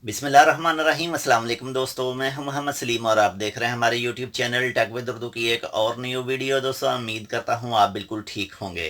बिस्मिल्लाहिर्रहमानिर्रहीम। अस्सलाम वालेकुम दोस्तों, मैं हूं मोहम्मद सलीम और आप देख रहे हैं हमारे YouTube channel Tech with Urdu की एक और न्यू वीडियो। दोस्तों उम्मीद करता हूं आप बिल्कुल ठीक होंगे।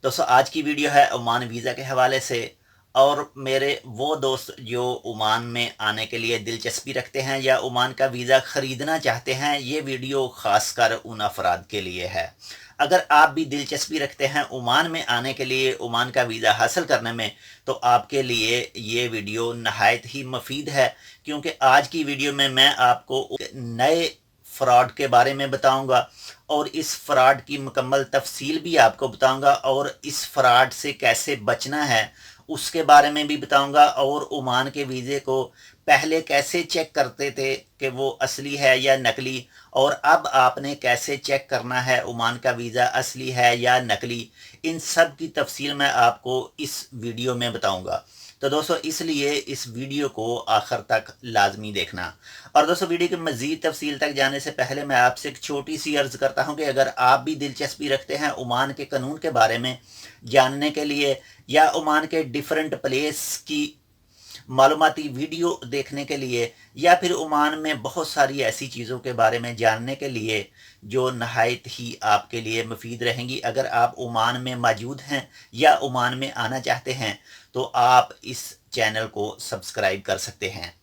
दोस्तों आज की वीडियो है ओमान वीज़ा के हवाले से, और मेरे वो दोस्त जो ओमान में आने के लिए दिलचस्पी रखते हैं या ओमान का वीज़ा ख़रीदना चाहते हैं, ये वीडियो ख़ासकर उन अफराद के लिए है। अगर आप भी दिलचस्पी रखते हैं ओमान में आने के लिए, ओमान का वीज़ा हासिल करने में, तो आपके लिए ये वीडियो नहायत ही मुफीद है, क्योंकि आज की वीडियो में मैं आपको नए फ़्रॉड के बारे में बताऊंगा और इस फ्रॉड की मुकम्मल तफसील भी आपको बताऊंगा, और इस फ्रॉड से कैसे बचना है उसके बारे में भी बताऊंगा, और ओमान के वीज़े को पहले कैसे चेक करते थे कि वो असली है या नकली, और अब आपने कैसे चेक करना है ओमान का वीज़ा असली है या नकली। इन सब की तफसील मैं आपको इस वीडियो में बताऊंगा। तो दोस्तों इसलिए इस वीडियो को आखिर तक लाजमी देखना। और दोस्तों वीडियो की मज़ीद तफसील तक जाने से पहले मैं आपसे एक छोटी सी अर्ज़ करता हूं कि अगर आप भी दिलचस्पी रखते हैं ओमान के कानून के बारे में जानने के लिए, या ओमान के डिफरेंट प्लेस की मालूमाती वीडियो देखने के लिए, या फिर ओमान में बहुत सारी ऐसी चीज़ों के बारे में जानने के लिए जो नहायत ही आपके लिए मुफीद रहेंगी, अगर आप ओमान में मौजूद हैं या ओमान में आना चाहते हैं, तो आप इस चैनल को सब्सक्राइब कर सकते हैं।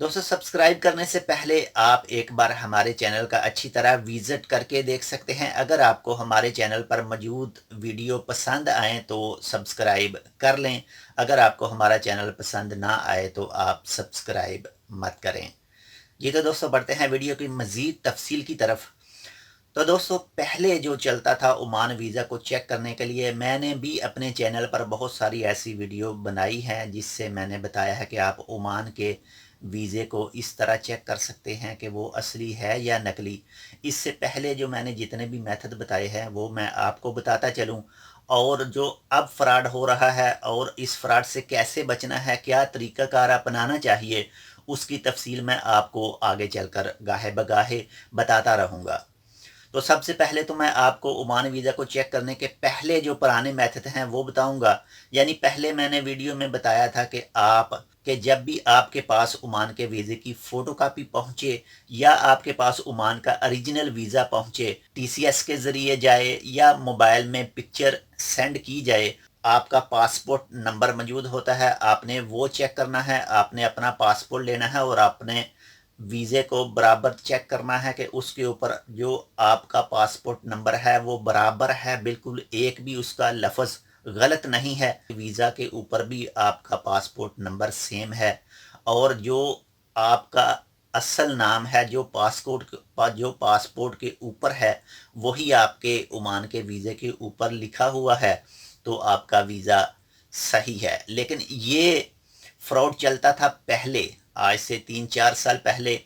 दोस्तों सब्सक्राइब करने से पहले आप एक बार हमारे चैनल का अच्छी तरह विज़िट करके देख सकते हैं। अगर आपको हमारे चैनल पर मौजूद वीडियो पसंद आए तो सब्सक्राइब कर लें, अगर आपको हमारा चैनल पसंद ना आए तो आप सब्सक्राइब मत करें। जी तो दोस्तों बढ़ते हैं वीडियो की मज़ीद तफसील की तरफ। तो दोस्तों पहले जो चलता था ओमान वीज़ा को चेक करने के लिए, मैंने भी अपने चैनल पर बहुत सारी ऐसी वीडियो बनाई हैं जिससे मैंने बताया है कि आप ओमान के वीज़े को इस तरह चेक कर सकते हैं कि वो असली है या नकली। इससे पहले जो मैंने जितने भी मेथड बताए हैं वो मैं आपको बताता चलूँ, और जो अब फ्रॉड हो रहा है और इस फ्रॉड से कैसे बचना है, क्या तरीक़ाकार अपनाना चाहिए, उसकी तफसील मैं आपको आगे चलकर गाहे बगाहे बताता रहूँगा। तो सबसे पहले तो मैं आपको ओमान वीज़ा को चेक करने के पहले जो पुराने मेथड हैं वो बताऊंगा। यानी पहले मैंने वीडियो में बताया था कि जब भी आपके पास ओमान के वीज़े की फ़ोटोकॉपी पहुंचे, या आपके पास ओमान का ओरिजिनल वीज़ा पहुंचे, टीसीएस के ज़रिए जाए या मोबाइल में पिक्चर सेंड की जाए, आपका पासपोर्ट नंबर मौजूद होता है, आपने वो चेक करना है। आपने अपना पासपोर्ट लेना है और आपने वीज़े को बराबर चेक करना है कि उसके ऊपर जो आपका पासपोर्ट नंबर है वो बराबर है, बिल्कुल एक भी उसका लफ्ज़ गलत नहीं है। वीज़ा के ऊपर भी आपका पासपोर्ट नंबर सेम है, और जो आपका असल नाम है जो पासपोर्ट के ऊपर है वही आपके ओमान के वीज़े के ऊपर लिखा हुआ है, तो आपका वीज़ा सही है। लेकिन ये फ्रॉड चलता था पहले, आज से 3-4 साल पहले।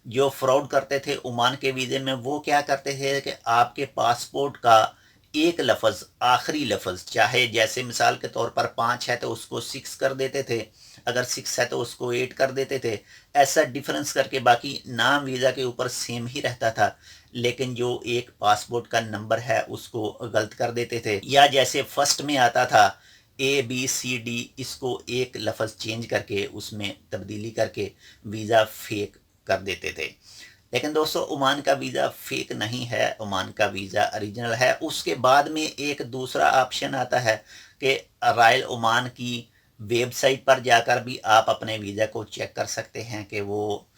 जो फ्रॉड करते थे ओमान के वीज़े में वो क्या करते थे कि आपके पासपोर्ट का एक लफ्ज़, आखिरी लफ्ज़, चाहे जैसे मिसाल के तौर पर 5 है तो उसको 6 कर देते थे, अगर 6 है तो उसको 8 कर देते थे। ऐसा डिफरेंस करके बाकी नाम वीज़ा के ऊपर सेम ही रहता था, लेकिन जो एक पासपोर्ट का नंबर है उसको गलत कर देते थे। या जैसे फर्स्ट में आता था ABCD, इसको एक लफ्ज़ चेंज करके उसमें तब्दीली करके वीज़ा फेक कर देते थे। लेकिन दोस्तों ओमान का वीज़ा फेक नहीं है, ओमान का वीज़ा ओरिजिनल है। उसके बाद में एक दूसरा ऑप्शन आता है कि रॉयल ओमान की वेबसाइट पर जाकर भी आप अपने वीज़ा को चेक कर सकते हैं कि वो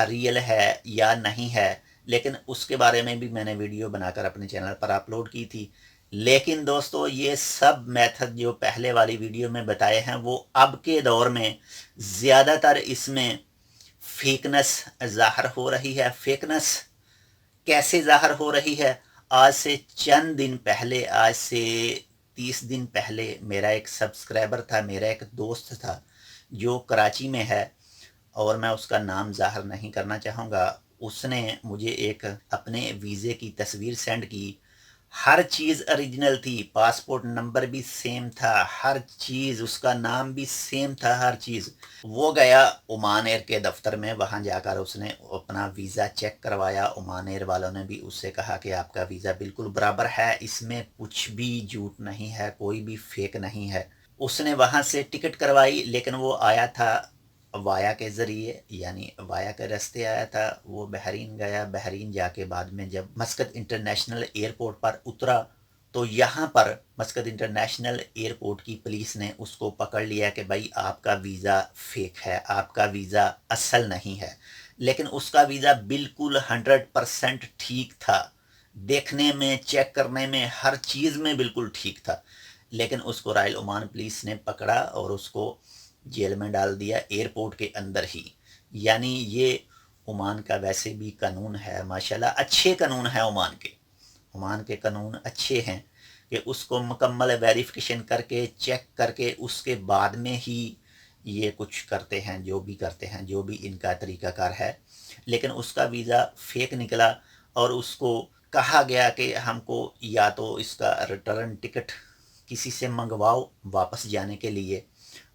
रियल है या नहीं है। लेकिन उसके बारे में भी मैंने वीडियो बनाकर अपने चैनल पर अपलोड की थी। लेकिन दोस्तों ये सब मेथड जो पहले वाली वीडियो में बताए हैं वो अब के दौर में ज़्यादातर इसमें फेकनेस ज़ाहिर हो रही है। फेकनेस कैसे ज़ाहिर हो रही है? आज से चंद दिन पहले, आज से 30 दिन पहले, मेरा एक सब्सक्राइबर था, मेरा एक दोस्त था जो कराची में है, और मैं उसका नाम ज़ाहिर नहीं करना चाहूँगा। उसने मुझे एक अपने वीज़े की तस्वीर सेंड की। हर चीज़ ओरिजिनल थी, पासपोर्ट नंबर भी सेम था, हर चीज़, उसका नाम भी सेम था, हर चीज़। वो गया ओमान एयर के दफ्तर में, वहाँ जाकर उसने अपना वीज़ा चेक करवाया। ओमान एयर वालों ने भी उससे कहा कि आपका वीज़ा बिल्कुल बराबर है, इसमें कुछ भी झूठ नहीं है, कोई भी फेक नहीं है। उसने वहाँ से टिकट करवाई, लेकिन वो आया था वाया के ज़रिए यानी वाया के रास्ते आया था। वो बहरीन गया, बहरीन जाके बाद में जब मस्कत इंटरनेशनल एयरपोर्ट पर उतरा तो यहाँ पर मस्कत इंटरनेशनल एयरपोर्ट की पुलिस ने उसको पकड़ लिया कि भाई आपका वीज़ा फ़ेक है, आपका वीज़ा असल नहीं है। लेकिन उसका वीज़ा बिल्कुल 100% ठीक था, देखने में, चेक करने में, हर चीज़ में बिल्कुल ठीक था। लेकिन उसको रॉयल ओमान पुलिस ने पकड़ा और उसको जेल में डाल दिया एयरपोर्ट के अंदर ही। यानी ये ओमान का वैसे भी कानून है, माशाल्लाह अच्छे कानून है ओमान के। ओमान के कानून अच्छे हैं कि उसको मुकम्मल वेरिफिकेशन करके, चेक करके उसके बाद में ही ये कुछ करते हैं, जो भी करते हैं, जो भी इनका तरीक़ाकार है। लेकिन उसका वीज़ा फ़ेक निकला और उसको कहा गया कि हमको या तो इसका रिटर्न टिकट किसी से मंगवाओ वापस जाने के लिए।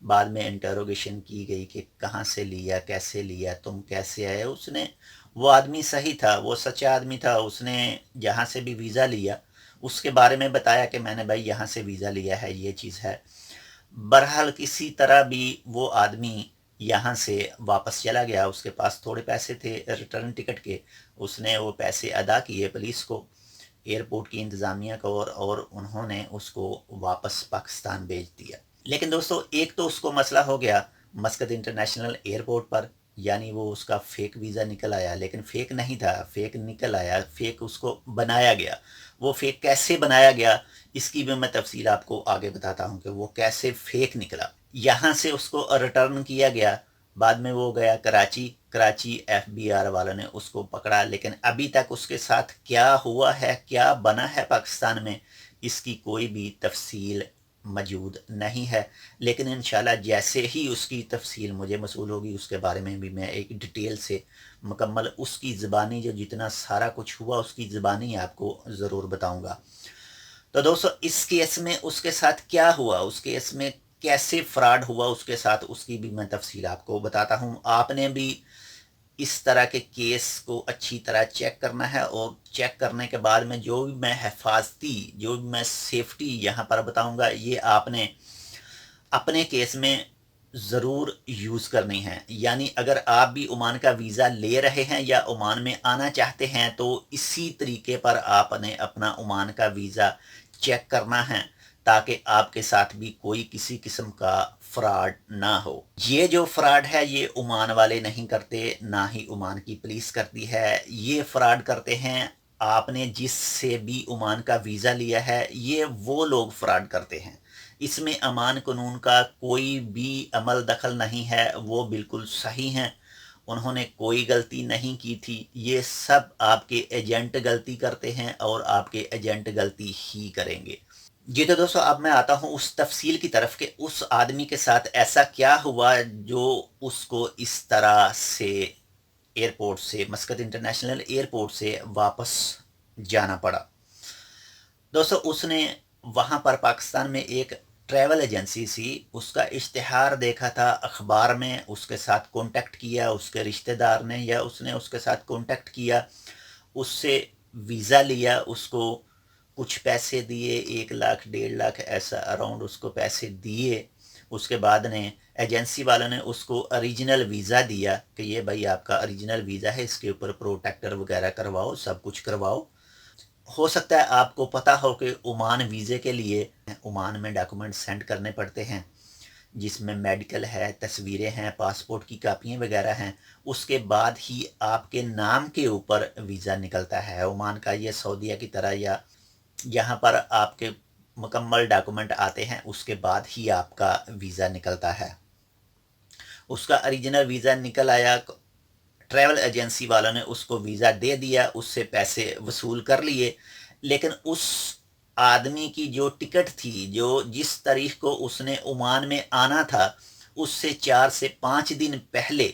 बाद में इंटरोगेशन की गई कि कहाँ से लिया, कैसे लिया, तुम कैसे आए। उसने, वो आदमी सही था, वो सच्चा आदमी था। उसने जहाँ से भी वीज़ा लिया उसके बारे में बताया कि मैंने भाई यहाँ से वीज़ा लिया है, ये चीज़ है। बहरहाल किसी तरह भी वो आदमी यहाँ से वापस चला गया। उसके पास थोड़े पैसे थे रिटर्न टिकट के, उसने वो पैसे अदा किए पुलिस को, एयरपोर्ट की इंतज़ामिया को, और उन्होंने उसको वापस पाकिस्तान भेज दिया। लेकिन दोस्तों एक तो उसको मसला हो गया मस्कत इंटरनेशनल एयरपोर्ट पर, यानी वो उसका फ़ेक वीज़ा निकल आया। लेकिन फ़ेक नहीं था, फ़ेक निकल आया, फ़ेक उसको बनाया गया। वो फ़ेक कैसे बनाया गया इसकी भी मैं तफसील आपको आगे बताता हूँ कि वो कैसे फ़ेक निकला। यहाँ से उसको रिटर्न किया गया, बाद में वो गया कराची। कराची FBI वालों ने उसको पकड़ा, लेकिन अभी तक उसके साथ क्या हुआ है, क्या बना है पाकिस्तान में, इसकी कोई भी तफसील मौजूद नहीं है। लेकिन इंशाल्लाह जैसे ही उसकी तफसील मुझे मसूल होगी उसके बारे में भी मैं एक डिटेल से मुकम्मल उसकी ज़बानी जो जितना सारा कुछ हुआ उसकी ज़बानी आपको ज़रूर बताऊंगा। तो दोस्तों इस केस में उसके साथ क्या हुआ, उस केस में कैसे फ्रॉड हुआ उसके साथ, उसकी भी मैं तफसील आपको बताता हूँ। आपने भी इस तरह के केस को अच्छी तरह चेक करना है, और चेक करने के बाद में जो भी मैं हिफाजती, जो भी मैं सेफ्टी यहाँ पर बताऊँगा, ये आपने अपने केस में ज़रूर यूज़ करनी है। यानी अगर आप भी ओमान का वीज़ा ले रहे हैं या ओमान में आना चाहते हैं तो इसी तरीके पर आपने अपना ओमान का वीज़ा चेक करना है, ताकि आपके साथ भी कोई किसी किस्म का फ्रॉड ना हो। ये जो फ्रॉड है ये ओमान वाले नहीं करते, ना ही ओमान की पुलिस करती है। ये फ्रॉड करते हैं आपने जिससे भी ओमान का वीज़ा लिया है, ये वो लोग फ्रॉड करते हैं। इसमें अमान कानून का कोई भी अमल दखल नहीं है, वो बिल्कुल सही हैं, उन्होंने कोई गलती नहीं की थी। ये सब आपके एजेंट गलती करते हैं और आपके एजेंट गलती ही करेंगे। जी तो दोस्तों अब मैं आता हूँ उस तफसील की तरफ कि उस आदमी के साथ ऐसा क्या हुआ जो उसको इस तरह से एयरपोर्ट से, मस्कत इंटरनेशनल एयरपोर्ट से वापस जाना पड़ा। दोस्तों उसने वहाँ पर पाकिस्तान में एक ट्रैवल एजेंसी सी, उसका इश्तिहार देखा था अखबार में, उसके साथ कांटेक्ट किया उसके रिश्तेदार ने, या उसने उसके साथ कांटेक्ट किया, उससे वीज़ा लिया, उसको कुछ पैसे दिए, 1 लाख 1.5 लाख ऐसा अराउंड उसको पैसे दिए। उसके बाद ने एजेंसी वालों ने उसको ओरिजिनल वीज़ा दिया कि ये भाई आपका ओरिजिनल वीज़ा है, इसके ऊपर प्रोटेक्टर वगैरह करवाओ, सब कुछ करवाओ। हो सकता है आपको पता हो कि ओमान वीज़े के लिए ओमान में डॉक्यूमेंट सेंड करने पड़ते हैं, जिसमें मेडिकल है, तस्वीरें हैं, पासपोर्ट की कापियाँ वगैरह हैं। उसके बाद ही आपके नाम के ऊपर वीज़ा निकलता है ओमान का। ये सऊदीया की तरह या यहाँ पर आपके मुकम्मल डॉक्यूमेंट आते हैं, उसके बाद ही आपका वीज़ा निकलता है। उसका ओरिजिनल वीज़ा निकल आया, ट्रैवल एजेंसी वालों ने उसको वीज़ा दे दिया, उससे पैसे वसूल कर लिए। लेकिन उस आदमी की जो टिकट थी, जो जिस तारीख को उसने ओमान में आना था, उससे 4 से 5 दिन पहले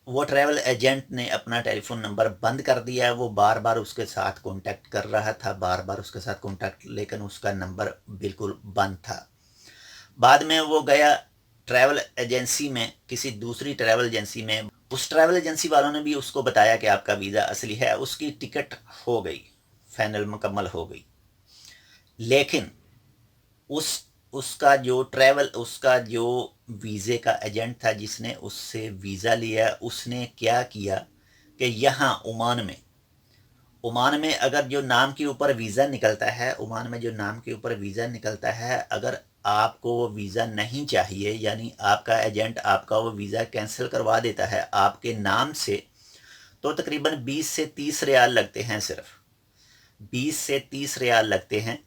वो ट्रैवल एजेंट ने अपना टेलीफोन नंबर बंद कर दिया। वो बार बार उसके साथ कांटेक्ट कर रहा था, बार बार उसके साथ कांटेक्ट, लेकिन उसका नंबर बिल्कुल बंद था। बाद में वो गया ट्रैवल एजेंसी में, किसी दूसरी ट्रैवल एजेंसी में। उस ट्रैवल एजेंसी वालों ने भी उसको बताया कि आपका वीज़ा असली है, उसकी टिकट हो गई, फाइनल मुकम्मल हो गई। लेकिन उसका जो वीज़े का एजेंट था जिसने उससे वीज़ा लिया, उसने क्या किया कि यहाँ ओमान में अगर जो नाम के ऊपर वीज़ा निकलता है, ओमान में जो नाम के ऊपर वीज़ा निकलता है, अगर आपको वो वीज़ा नहीं चाहिए, यानी आपका एजेंट आपका वो वीज़ा कैंसिल करवा देता है आपके नाम से, तो तकरीबन 20 से 30 रियाल लगते हैं, सिर्फ 20 से 30 रियाल लगते हैं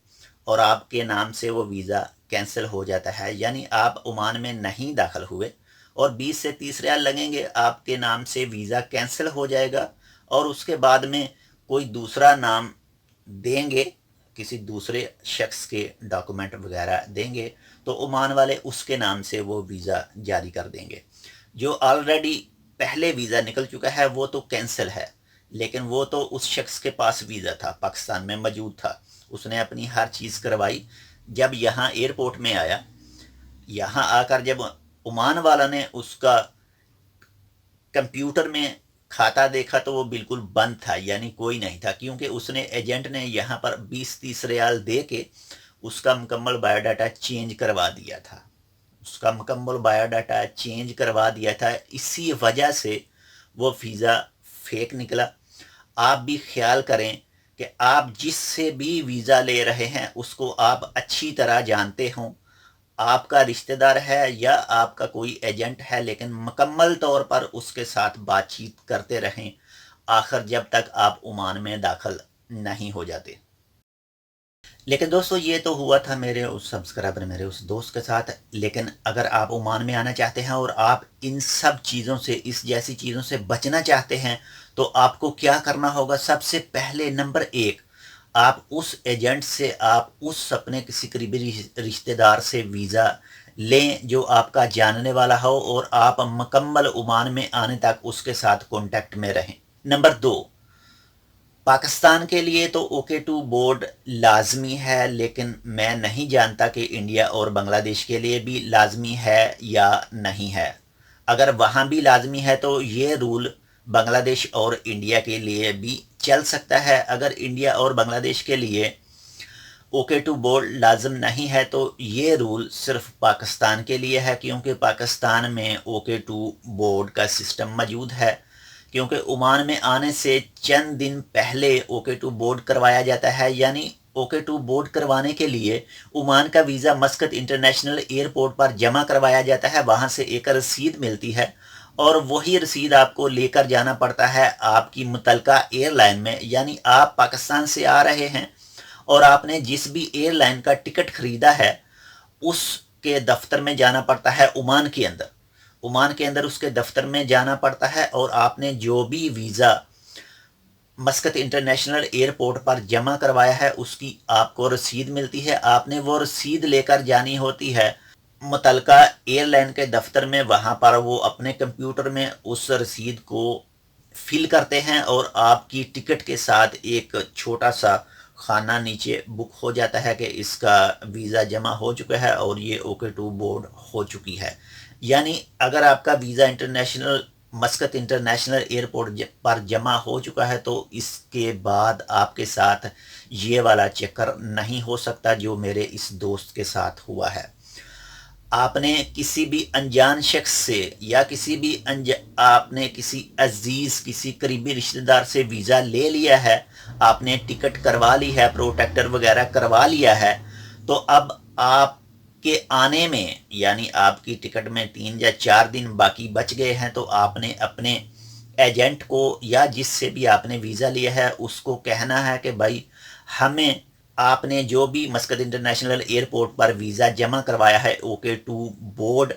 और आपके नाम से वो वीज़ा कैंसिल हो जाता है। यानी आप ओमान में नहीं दाखिल हुए और 20 से 30 रियाल लगेंगे, आपके नाम से वीज़ा कैंसिल हो जाएगा और उसके बाद में कोई दूसरा नाम देंगे, किसी दूसरे शख्स के डॉक्यूमेंट वगैरह देंगे तो ओमान वाले उसके नाम से वो वीज़ा जारी कर देंगे। जो ऑलरेडी पहले वीज़ा निकल चुका है वो तो कैंसिल है, लेकिन वो तो उस शख्स के पास वीज़ा था, पाकिस्तान में मौजूद था, उसने अपनी हर चीज़ करवाई। जब यहाँ एयरपोर्ट में आया, यहाँ आकर जब ओमान वाला ने उसका कंप्यूटर में खाता देखा तो वो बिल्कुल बंद था, यानी कोई नहीं था, क्योंकि उसने एजेंट ने यहाँ पर 20-30 रियाल दे के उसका मुकम्मल बायोडाटा चेंज करवा दिया था, उसका मुकम्मल बायोडाटा चेंज करवा दिया था। इसी वजह से वो वीज़ा फेक निकला। आप भी ख्याल करें कि आप जिससे भी वीज़ा ले रहे हैं उसको आप अच्छी तरह जानते हों, आपका रिश्तेदार है या आपका कोई एजेंट है, लेकिन मुकम्मल तौर पर उसके साथ बातचीत करते रहें आखिर जब तक आप ओमान में दाखिल नहीं हो जाते। लेकिन दोस्तों ये तो हुआ था मेरे उस सब्सक्राइबर, मेरे उस दोस्त के साथ। लेकिन अगर आप ओमान में आना चाहते हैं और आप इन सब चीज़ों से, इस जैसी चीज़ों से बचना चाहते हैं तो आपको क्या करना होगा? सबसे पहले नंबर 1, आप उस एजेंट से, आप उस अपने किसी करीबी रिश्तेदार से वीज़ा लें जो आपका जानने वाला हो और आप मुकम्मल ओमान में आने तक उसके साथ कॉन्टैक्ट में रहें। नंबर 2, पाकिस्तान के लिए तो OK2 बोर्ड लाजमी है, लेकिन मैं नहीं जानता कि इंडिया और बांग्लादेश के लिए भी लाजमी है या नहीं है। अगर वहाँ भी लाजमी है तो ये रूल बांग्लादेश और इंडिया के लिए भी चल सकता है। अगर इंडिया और बांग्लादेश के लिए OK2 बोर्ड लाजम नहीं है तो ये रूल सिर्फ पाकिस्तान के लिए है, क्योंकि पाकिस्तान में OK2 बोर्ड का सिस्टम मौजूद है। क्योंकि ओमान में आने से चंद दिन पहले OK2 बोर्ड करवाया जाता है, यानी OK2 बोर्ड करवाने के लिए ओमान का वीज़ा मस्कत इंटरनेशनल एयरपोर्ट पर जमा करवाया जाता है, वहाँ से एक रसीद मिलती है और वही रसीद आपको लेकर जाना पड़ता है आपकी मुतलका एयरलाइन में। यानी आप पाकिस्तान से आ रहे हैं और आपने जिस भी एयरलाइन का टिकट ख़रीदा है उसके दफ्तर में जाना पड़ता है ओमान के अंदर, ओमान के अंदर उसके दफ्तर में जाना पड़ता है और आपने जो भी वीज़ा मस्कत इंटरनेशनल एयरपोर्ट पर जमा करवाया है उसकी आपको रसीद मिलती है। आपने वो रसीद लेकर जानी होती है मुतलका एयरलाइन के दफ्तर में, वहाँ पर वो अपने कंप्यूटर में उस रसीद को फिल करते हैं और आपकी टिकट के साथ एक छोटा सा खाना नीचे बुक हो जाता है कि इसका वीज़ा जमा हो चुका है और ये OK2 बोर्ड हो चुकी है। यानी अगर आपका वीज़ा मस्कत इंटरनेशनल एयरपोर्ट पर जमा हो चुका है तो इसके बाद आपके साथ ये वाला चक्कर नहीं हो सकता जो मेरे इस दोस्त के साथ हुआ है। आपने किसी भी अनजान शख्स से या आपने किसी अजीज़, किसी करीबी रिश्तेदार से वीज़ा ले लिया है, आपने टिकट करवा ली है, प्रोटेक्टर वगैरह करवा लिया है, तो अब आपके आने में, यानी आपकी टिकट में 3 या 4 दिन बाकी बच गए हैं, तो आपने अपने एजेंट को या जिससे भी आपने वीज़ा लिया है उसको कहना है कि भाई हमें आपने जो भी मस्कत इंटरनेशनल एयरपोर्ट पर वीज़ा जमा करवाया है OK2 बोर्ड,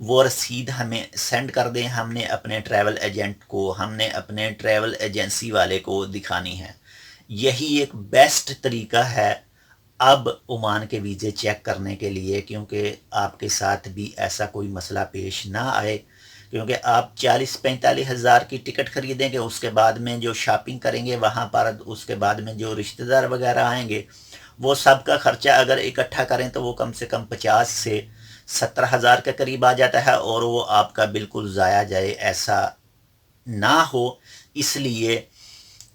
वो रसीद हमें सेंड कर दें, हमने अपने ट्रैवल एजेंट को, हमने अपने ट्रैवल एजेंसी वाले को दिखानी है। यही एक बेस्ट तरीका है अब ओमान के वीज़े चेक करने के लिए, क्योंकि आपके साथ भी ऐसा कोई मसला पेश ना आए। क्योंकि आप 40-45 हज़ार की टिकट ख़रीदेंगे, उसके बाद में जो शॉपिंग करेंगे वहाँ पर, उसके बाद में जो रिश्तेदार वगैरह आएंगे, वो सब का ख़र्चा अगर इकट्ठा करें तो वो कम से कम 50 से 70 हज़ार के करीब आ जाता है और वो आपका बिल्कुल ज़ाया जाए, ऐसा ना हो। इसलिए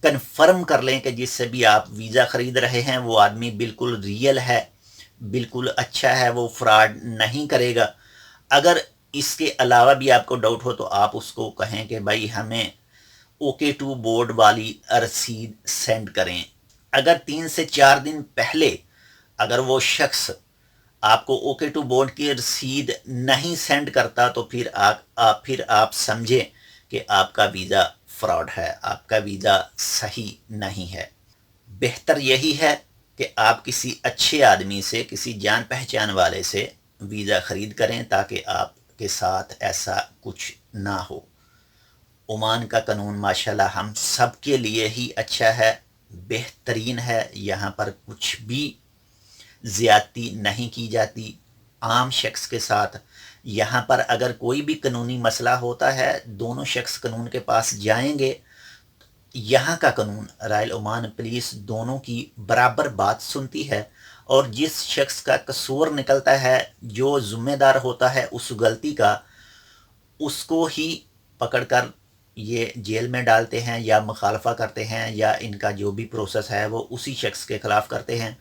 कन्फर्म कर लें कि जिससे भी आप वीज़ा ख़रीद रहे हैं वो आदमी बिल्कुल रियल है, बिल्कुल अच्छा है, वो फ्रॉड नहीं करेगा। اگر اس کے علاوہ بھی آپ کو ڈاؤٹ ہو تو آپ اس کو کہیں کہ بھائی ہمیں OK2 بورڈ والی رسید سینڈ کریں. اگر 3 سے 4 دن پہلے اگر وہ شخص آپ کو OK2 بورڈ کی رسید نہیں سینڈ کرتا تو پھر آپ سمجھیں کہ آپ کا ویزا فراڈ ہے، آپ کا ویزا صحیح نہیں ہے. بہتر یہی ہے کہ آپ کسی اچھے آدمی سے، کسی جان پہچان والے سے ویزا خرید کریں تاکہ آپ کے ساتھ ایسا کچھ نہ ہو. عمان کا قانون ماشاءاللہ ہم سب کے لیے ہی اچھا ہے، بہترین ہے. یہاں پر کچھ بھی زیادتی نہیں کی جاتی عام شخص کے ساتھ. یہاں پر اگر کوئی بھی قانونی مسئلہ ہوتا ہے دونوں شخص قانون کے پاس جائیں گے. یہاں کا قانون رائل عمان پولیس دونوں کی برابر بات سنتی ہے اور جس شخص کا قصور نکلتا ہے، جو ذمہ دار ہوتا ہے اس غلطی کا، اس کو ہی پکڑ کر یہ جیل میں ڈالتے ہیں یا مخالفہ کرتے ہیں، یا ان کا جو بھی پروسیس ہے وہ اسی شخص کے خلاف کرتے ہیں.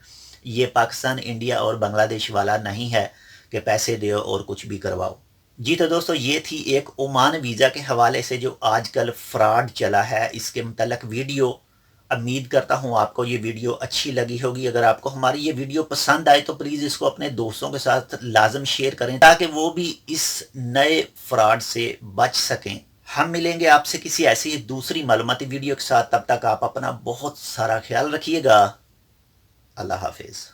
یہ پاکستان، انڈیا اور بنگلہ دیش والا نہیں ہے کہ پیسے دیو اور کچھ بھی کرواؤ. جی تو دوستو، یہ تھی ایک عمان ویزا کے حوالے سے جو آج کل فراڈ چلا ہے، اس کے متعلق ویڈیو. امید کرتا ہوں آپ کو یہ ویڈیو اچھی لگی ہوگی. اگر آپ کو ہماری یہ ویڈیو پسند آئے تو پلیز اس کو اپنے دوستوں کے ساتھ لازم شیئر کریں تاکہ وہ بھی اس نئے فراڈ سے بچ سکیں. ہم ملیں گے آپ سے کسی ایسی دوسری معلوماتی ویڈیو کے ساتھ. تب تک آپ اپنا بہت سارا خیال رکھیے گا. اللہ حافظ.